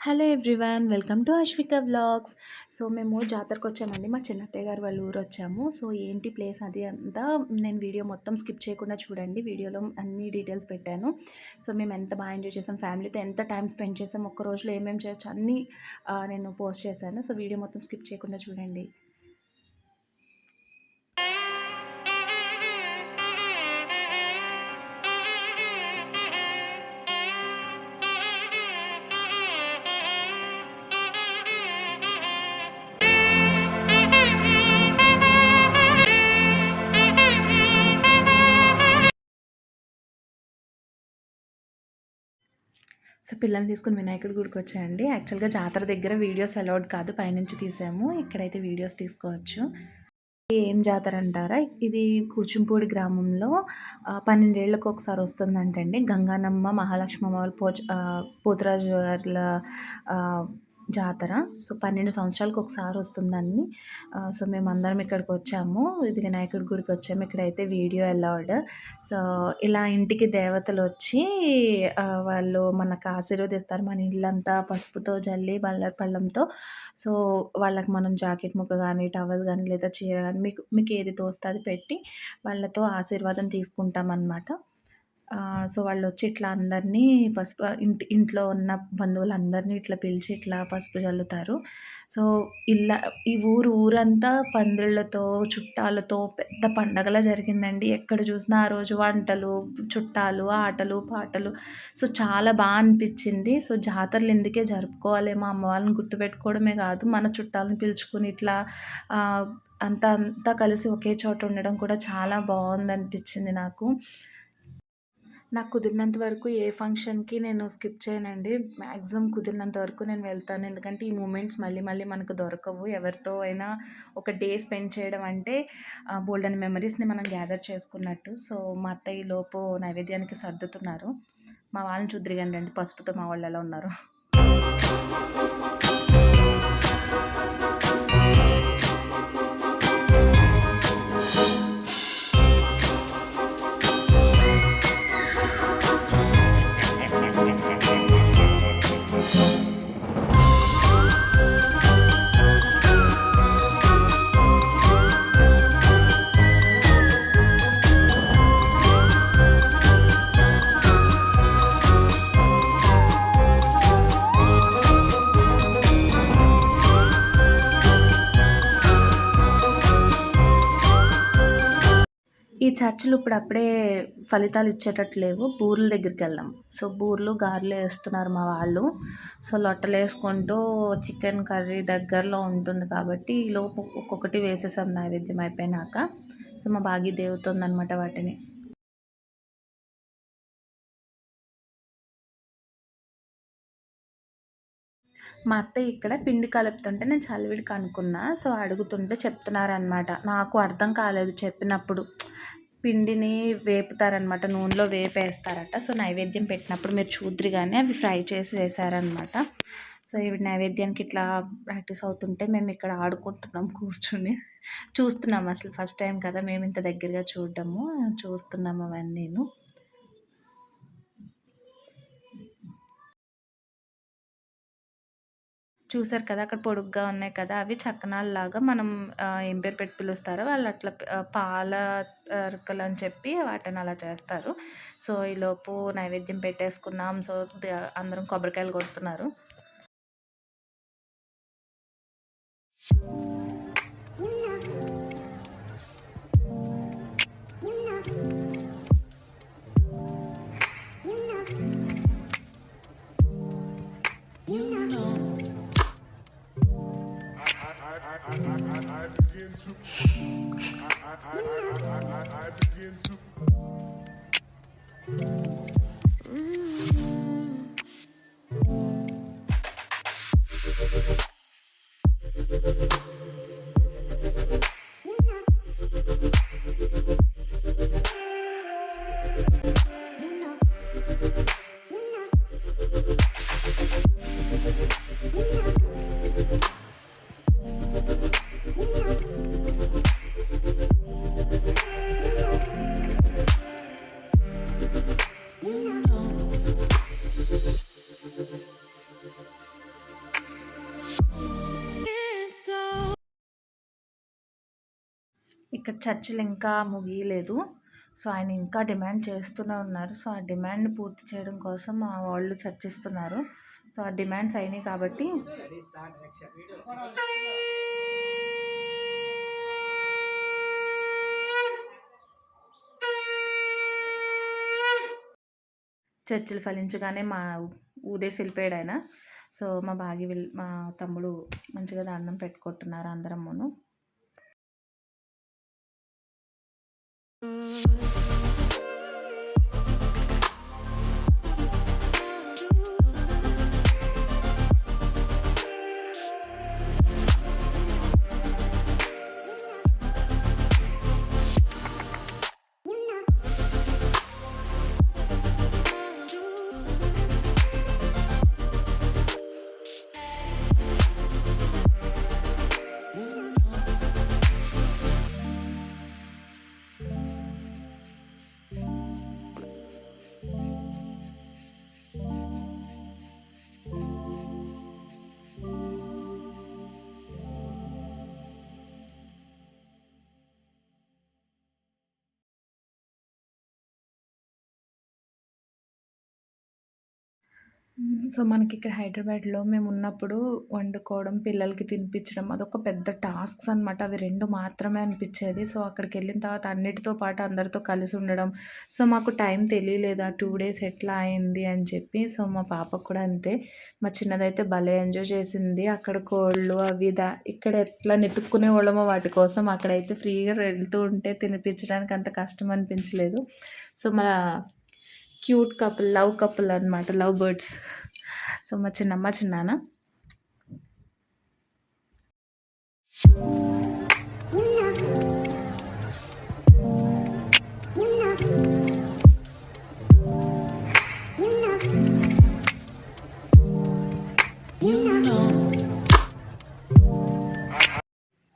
Hello everyone, welcome to Ashwika vlogs. So మేము జాతరకు వచ్చామండి. మా చిన్నత్తయ్య గారు వాళ్ళ ఊరు వచ్చాము. సో ఏంటి ప్లేస్ అది అంతా నేను వీడియో మొత్తం స్కిప్ చేయకుండా చూడండి. వీడియోలో అన్ని డీటెయిల్స్ పెట్టాను. సో మేము ఎంత బాగా ఎంజాయ్ చేసాం, ఫ్యామిలీతో ఎంత టైం స్పెండ్ చేసాం, ఒక్క రోజులో ఏమేమి చేయొచ్చు అన్నీ నేను పోస్ట్ చేశాను. సో వీడియో మొత్తం స్కిప్ చేయకుండా చూడండి. సో పిల్లల్ని తీసుకుని వినాయకుడి గుడికి వచ్చాయండి. యాక్చువల్గా జాతర దగ్గర వీడియోస్ అలౌడ్ కాదు, పైనుంచి తీసాము. ఇక్కడైతే వీడియోస్ తీసుకోవచ్చు. ఏం జాతర అంటారా, ఇది కూచింపూడి గ్రామంలో 12 ఏళ్ళకు ఒకసారి వస్తుందంటండి. గంగానమ్మ మహాలక్ష్మమ్మ వాళ్ళ పోతురాజు గారుల జాతర. సో 12 సంవత్సరాలకు ఒకసారి వస్తుందండి. సో మేమందరం ఇక్కడికి వచ్చాము. ఇది వినాయకుడి గుడికి వచ్చాము. ఇక్కడైతే వీడియో అలౌడ్. సో ఇలా ఇంటికి దేవతలు వచ్చి వాళ్ళు మనకు ఆశీర్వదిస్తారు. మన ఇల్లంతా పసుపుతో జల్లి బల్లర్ పళ్ళంతో. సో వాళ్ళకి మనం జాకెట్ ముక్క కానీ, టవల్ కానీ, లేదా చీర కానీ మీకు ఏది తోస్తే అది పెట్టి వాళ్ళతో ఆశీర్వాదం తీసుకుంటామన్నమాట. సో వాళ్ళొచ్చి ఇట్లా అందరినీ పసుపు ఇంట్లో ఉన్న బంధువులందరినీ ఇట్లా పిలిచి ఇట్లా పసుపు జల్లుతారు. సో ఈ ఊరంతా పందిళ్ళతో, చుట్టాలతో పెద్ద పండగలా జరిగిందండి. ఎక్కడ చూసినా ఆ రోజు వంటలు, చుట్టాలు, ఆటలు, పాటలు. సో చాలా అనిపించింది. సో జాతరలు ఇందుకే జరుపుకోవాలేమో, అమ్మ వాళ్ళని గుర్తుపెట్టుకోవడమే కాదు, మన చుట్టాలను పిలుచుకొని ఇట్లా అంతా కలిసి ఒకే చోట ఉండడం కూడా చాలా బాగుందనిపించింది నాకు. నాకు కుదిరినంత వరకు ఏ ఫంక్షన్‌కి నేను స్కిప్ చేయనండి. మ్యాక్సిమం కుదిరినంత వరకు నేను వెళ్తాను. ఎందుకంటే ఈ మూమెంట్స్ మళ్ళీ మళ్ళీ మనకు దొరకవు. ఎవరితో అయినా ఒక డే స్పెండ్ చేయడం అంటే బోలెడన్ని మెమరీస్‌ని మనం గ్యాదర్ చేసుకున్నట్టు. సో మా అత్తయ్య ఈలోపు నైవేద్యానికి సర్దుతున్నారు. మా వాళ్ళని చూద్దురుగాని రండి, పసుపుతో మా వాళ్ళు ఎలా ఉన్నారో. ఈ చర్చిలు ఇప్పుడప్పుడే ఫలితాలు ఇచ్చేటట్టు లేవు. బూర్ల దగ్గరికి వెళ్దాం. సో బూర్లు, గారెలు వేస్తున్నారు మా వాళ్ళు. సో లొట్టలు వేసుకుంటూ చికెన్ కర్రీ దగ్గరలో ఉంటుంది కాబట్టి ఈలోపు ఒక్కొక్కటి వేసేసాం నైవేద్యం అయిపోయినాక. సో మా భాగ్య దేవుతుందనమాట వాటిని. మా అత్తయ్య ఇక్కడ పిండి కలుపుతుంటే నేను చలివిడికి అనుకున్నా. సో అడుగుతుంటే చెప్తున్నారనమాట. నాకు అర్థం కాలేదు చెప్పినప్పుడు. పిండిని వేపుతారనమాట, నూనెలో వేపేస్తారట. సో నైవేద్యం పెట్టినప్పుడు మీరు చూద్దురు కానీ అవి ఫ్రై చేసి వేశారనమాట. సో ఇవి నైవేద్యానికి ఇట్లా ప్రాక్టీస్ అవుతుంటే మేము ఇక్కడ ఆడుకుంటున్నాం కూర్చుని. చూస్తున్నాం, అసలు ఫస్ట్ టైం కదా మేము ఇంత దగ్గరగా చూడడము. చూస్తున్నాము అవన్నీను. చూసారు కదా అక్కడ పొడుగ్గా ఉన్నాయి కదా, అవి చక్కనాల్లాగా మనం ఏం పేరు పెట్టి పిలుస్తారో వాళ్ళు అట్లా పాల అరకలు అని చెప్పి వాటిని అలా చేస్తారు. సో ఈలోపు నైవేద్యం పెట్టేసుకున్నాం. సో అందరం కొబ్బరికాయలు కొడుతున్నారు. I begin to ఇక్కడ చర్చలు ఇంకా ముగియలేదు. సో, ఆయన ఇంకా డిమాండ్ చేస్తూనే ఉన్నారు. సో, ఆ డిమాండ్ పూర్తి చేయడం కోసం మా వాళ్ళు చర్చిస్తున్నారు. సో, ఆ డిమాండ్స్ అయినాయి కాబట్టి చర్చలు ఫలించగానే ఊదేసి వెళ్ళిపోయాడాయన. సో, మా తమ్ముడు మంచిగా దండం పెట్టుకుంటున్నారు అందరమును. సో, మనకిక్కడ హైదరాబాద్‌లో మేమున్నప్పుడు వండుకోవడం, పిల్లలకి తినిపించడం అదొక పెద్ద టాస్క్స్ అనమాట. అవి 2 మాత్రమే అనిపిచ్చేది. సో, అక్కడికెళ్ళిన తర్వాత అన్నిటితో పాటు అందరితో కలిసి ఉండడం. సో, మాకు టైం తెలియలేదు. ఆ 2 డేస్ ఎట్లా అయింది అని చెప్పి. సో, మా పాపకు కూడా అంతే. మా చిన్నదైతే భలే ఎంజాయ్ చేసింది. అక్కడ కోళ్ళు అవి ఇక్కడ ఎట్లా వెతుక్కునేవాళ్ళమో వాటి కోసం, అక్కడైతే ఫ్రీగా వెళ్తూ ఉంటే తినిపించడానికి అంత కష్టం అనిపించలేదు. సో, మన క్యూట్ కపుల్, లవ్ కపుల్ అనమాట. Love birds. సో, మా చిన్నమ్మ, చిన్నాన్న.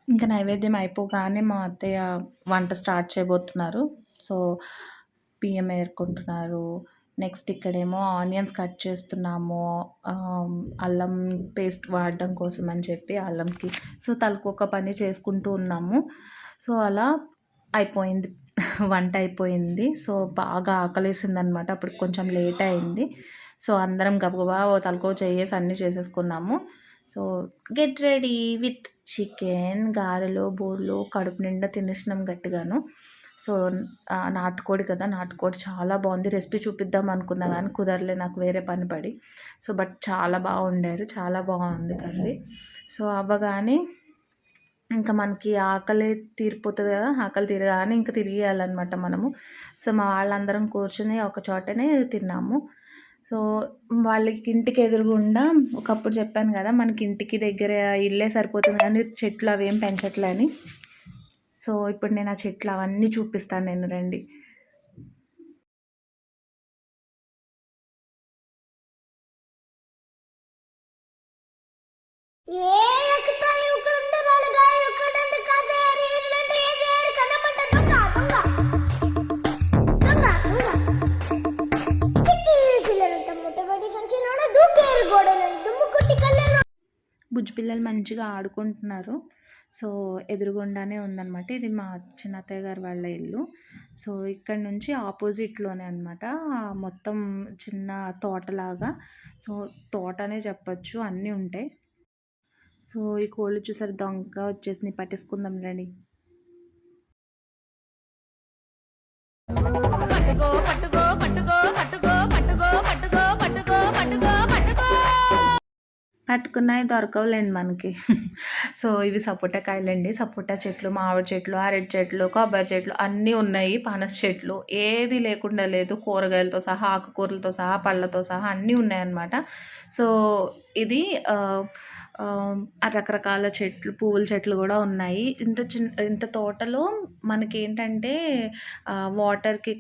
ఇంకా నైవేద్యం అయిపోగానే మా అత్తయ్య వంట స్టార్ట్ చేయబోతున్నారు. సో, బియ్యం ఏరుకుంటున్నారు. నెక్స్ట్ ఇక్కడేమో ఆనియన్స్ కట్ చేస్తున్నాము. అల్లం పేస్ట్ వాడడం కోసం అని చెప్పి అల్లంకి. సో, తలకొక పని చేసుకుంటూ ఉన్నాము. సో, అలా అయిపోయింది. వంట అయిపోయింది. సో, బాగా ఆకలేసిందనమాట. అప్పుడు కొంచెం లేట్ అయింది. సో, అందరం గబగబా తలకో చెయ్యేసి అన్నీ చేసేసుకున్నాము. So, get ready with chicken, గారెలు, బూరెలు కడుపు నిండా తినేసినాం గట్టిగాను. సో, నాటుకోడి కదా! నాటుకోడి చాలా బాగుంది. రెసిపీ చూపిద్దాం అనుకున్నా కానీ కుదరలే నాకు వేరే పని పడి. సో, బట్ చాలా వండారు. చాలా బాగుంది కర్రీ. సో, అవ్వగానే ఇంకా మనకి ఆకలి తీరిపోతుంది కదా! ఆకలి తీరగానే ఇంకా తిరిగేయాలన్నమాట మనము. సో, మా వాళ్ళందరం కూర్చొని ఒక చోటనే తిన్నాము. సో, వాళ్ళకి ఇంటికి ఎదురుగుండా ఒకప్పుడు చెప్పాను కదా! మనకి ఇంటికి దగ్గర ఇల్లే సరిపోతుంది కానీ చెట్లు అవేం పెంచట్లే అని. సో, ఇప్పుడు నేను ఆ చెట్లు అవన్నీ చూపిస్తాను నేను రండి. బుజ్జి పిల్లలు మంచిగా ఆడుకుంటున్నారు. సో, ఎదురుగుండానే ఉందనమాట. ఇది మా చిన్నత్తయ్య గారు వాళ్ళ ఇల్లు. సో, ఇక్కడ నుంచి ఆపోజిట్‌లోనే అనమాట. మొత్తం చిన్న తోటలాగా. సో, తోటనే చెప్పొచ్చు. అన్నీ ఉంటాయి. సో, ఈ కోళ్ళు చూసారు దొంగగా వచ్చేసినాయి. పట్టేసుకుందాం రండి. పట్టుకో పట్టుకో పట్టుకో పట్టుకో పట్టుకో పట్టుకో పట్టుకో పట్టుకో పట్టుకో పట్టుకున్నాయి దొరకవులేండి మనకి. సో, ఇవి సపోటా కాయలండి. సపోటా చెట్లు, మామిడి చెట్లు, అరటి చెట్లు, కొబ్బరి చెట్లు అన్నీ ఉన్నాయి. పనస చెట్లు ఏది లేకుండా లేదు. కూరగాయలతో సహా, ఆకుకూరలతో సహా, పళ్ళతో సహా అన్నీ ఉన్నాయన్నమాట. సో, ఇది రకరకాల చెట్లు, పువ్వుల చెట్లు కూడా ఉన్నాయి. ఇంత తోటలో మనకేంటంటే వాటర్‌కి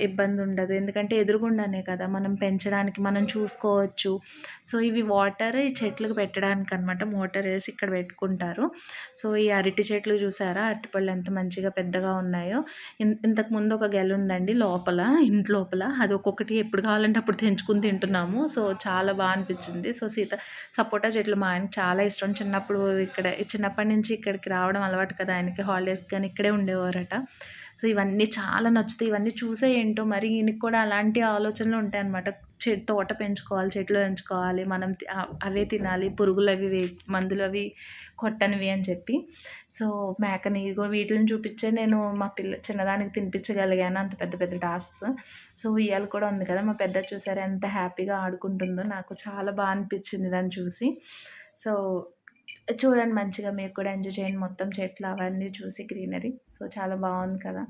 ఇబ్బంది ఉండదు. ఎందుకంటే ఎదురుగుండానే కదా! మనం పెంచడానికి మనం చూసుకోవచ్చు. సో, ఇవి వాటర్ ఈ చెట్లకు పెట్టడానికనమాట. మోటార్ ఏసి ఇక్కడ పెట్టుకుంటారు. సో, ఈ అరటి చెట్లు చూసారా? అరటిపళ్ళు ఎంత మంచిగా పెద్దగా ఉన్నాయో. ఇంతకుముందు ఒక గెల ఉందండి లోపల, ఇంటి లోపల. అది ఒక్కొక్కటి ఎప్పుడు కావాలంటే అప్పుడు తెంచుకొని తింటున్నాము. సో, చాలా అనిపించింది. సో, సపోటా చెట్లు మా ఆయనకి చాలా ఇష్టం. చిన్నప్పటి నుంచి ఇక్కడికి రావడం అలవాటు కదా ఆయనకి, హాలిడేస్‌కి కానీ ఇక్కడే ఉండేవారట. సో, ఇవన్నీ చాలా నచ్చుతాయి. ఇవన్నీ చూసే ఏంటో మరి ఈయనకి కూడా అలాంటి ఆలోచనలు ఉంటాయన్నమాట. తోట పెంచుకోవాలి, చెట్లు పెంచుకోవాలి, మనం అవే తినాలి, పురుగులవి మందులవి కొట్టనివి అని చెప్పి. సో, మేకని ఇగో వీటిలిని చూపించే నేను మా చిన్నదానికి తినిపించగలిగాను, అంత పెద్ద పెద్ద టాస్క్స్. సో, ఉయ్యాల కూడా ఉంది కదా, మా పెద్దది చూసారా ఎంత హ్యాపీగా ఆడుకుంటుందో. నాకు చాలా బాగా అనిపించింది దాన్ని చూసి. సో, చూడండి మంచిగా మీరు కూడా ఎంజాయ్ చేయండి మొత్తం చెట్లు అవన్నీ చూసి గ్రీనరీ. సో, చాలా బాగుంది కదా.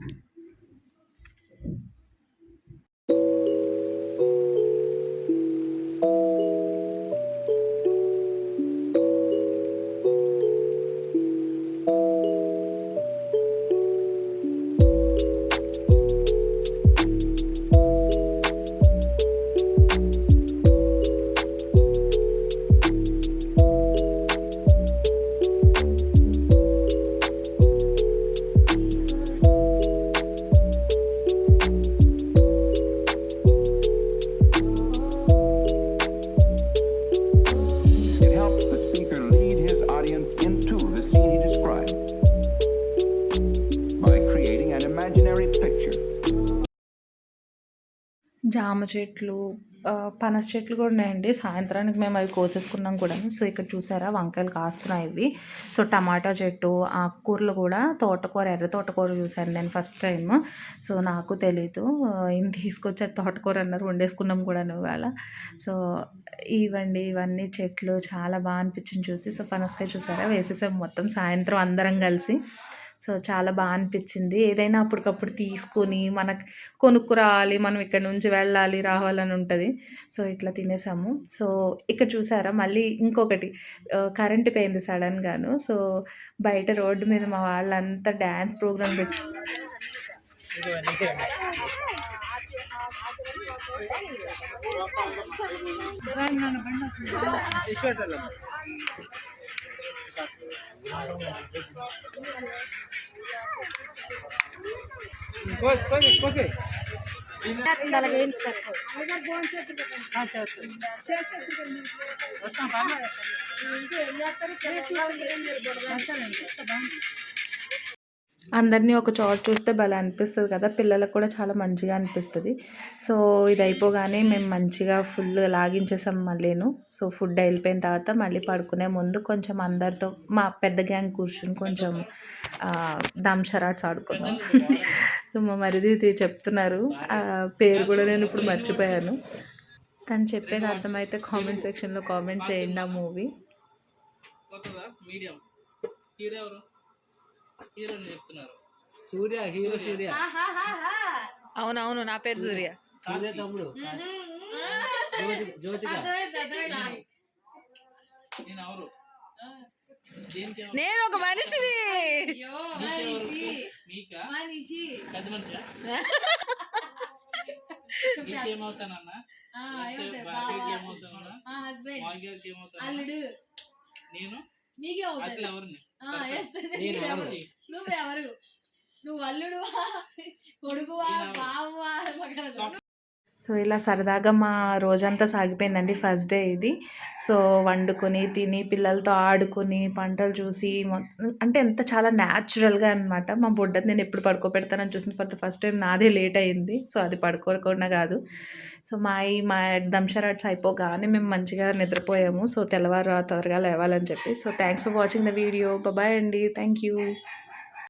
జామ చెట్లు, పనస చెట్లు కూడా ఉన్నాయండి. సాయంత్రానికి మేము అవి కోసేసుకున్నాం కూడా. సో, ఇక్కడ చూసారా వంకాయలు కాస్తున్నాయి ఇవి. సో, టమాటా చెట్టు, ఆకుకూరలు కూడా, తోటకూర, ఎర్ర తోటకూర చూసాను నేను ఫస్ట్ టైం. సో, నాకు తెలీదు. ఈయన తీసుకొచ్చారు తోటకూర అన్నారు, వండేసుకున్నాం కూడా ఇవాళ. సో, ఇవన్నీ చెట్లు చాలా బాగా అనిపించింది చూసి. సో, పనసకాయ చూసారా వేసేసాం మొత్తం సాయంత్రం అందరం కలిసి. సో, చాలా బాగా అనిపించింది. ఏదైనా అప్పటికప్పుడు తీసుకొని మనకు కొనుక్కురావాలి, మనం ఇక్కడ నుంచి వెళ్ళాలి, రావాలని ఉంటుంది. సో, ఇట్లా తినేసాము. సో, ఇక్కడ చూసారా మళ్ళీ ఇంకొకటి కరెంట్ పోయింది సడన్‌గాను. సో, బయట రోడ్డు మీద మా వాళ్ళంతా డ్యాన్స్ ప్రోగ్రామ్ పెట్టి అందరినీ ఒక చోట చూస్తే భలే అనిపిస్తుంది కదా, పిల్లలకు కూడా చాలా మంచిగా అనిపిస్తుంది. సో, ఇది అయిపోగానే మేము మంచిగా ఫుల్ లాగించేసాం మళ్ళీను. సో, ఫుడ్ వెళ్ళిపోయిన తర్వాత మళ్ళీ పడుకునే ముందు కొంచెం అందరితో మా పెద్ద గ్యాంగ్ కూర్చుని కొంచెం దంషరాట్స్ ఆడుకున్నాం. సో, మా మరిది చెప్తున్నారు, పేరు కూడా నేను ఇప్పుడు మర్చిపోయాను. తను చెప్పేది అర్థమైతే కామెంట్ సెక్షన్లో కామెంట్ చేయండి. ఆ మూవీ సూర్య, హీరో సూర్య. అవునవును, నా పేరు సూర్య. సూర్య తమ్ముడు జ్యోతిక. నేను ఒక మనిషిని. నువ్వెవరు? నువ్వు అల్లుడు, కొడుకువా, బావా? సో, ఇలా సరదాగా మా రోజంతా సాగిపోయిందండి ఫస్ట్ డే ఇది. సో, వండుకొని తిని పిల్లలతో ఆడుకొని పంటలు చూసి అంటే ఎంత చాలా న్యాచురల్గా అనమాట. మా బుడ్డది నేను ఎప్పుడు పడుకోబెడతానని చూసిన ఫర్ ద ఫస్ట్ టైం నాదే లేట్ అయింది. సో, అది పడుకోకుండా కాదు. సో, మా దంషరాట్స్ అయిపోగానే మేము మంచిగా నిద్రపోయాము. సో, తెల్లవారు త్వరగా లేవాలని చెప్పి. So, thanks for watching the video. Bye అండి. Thank you.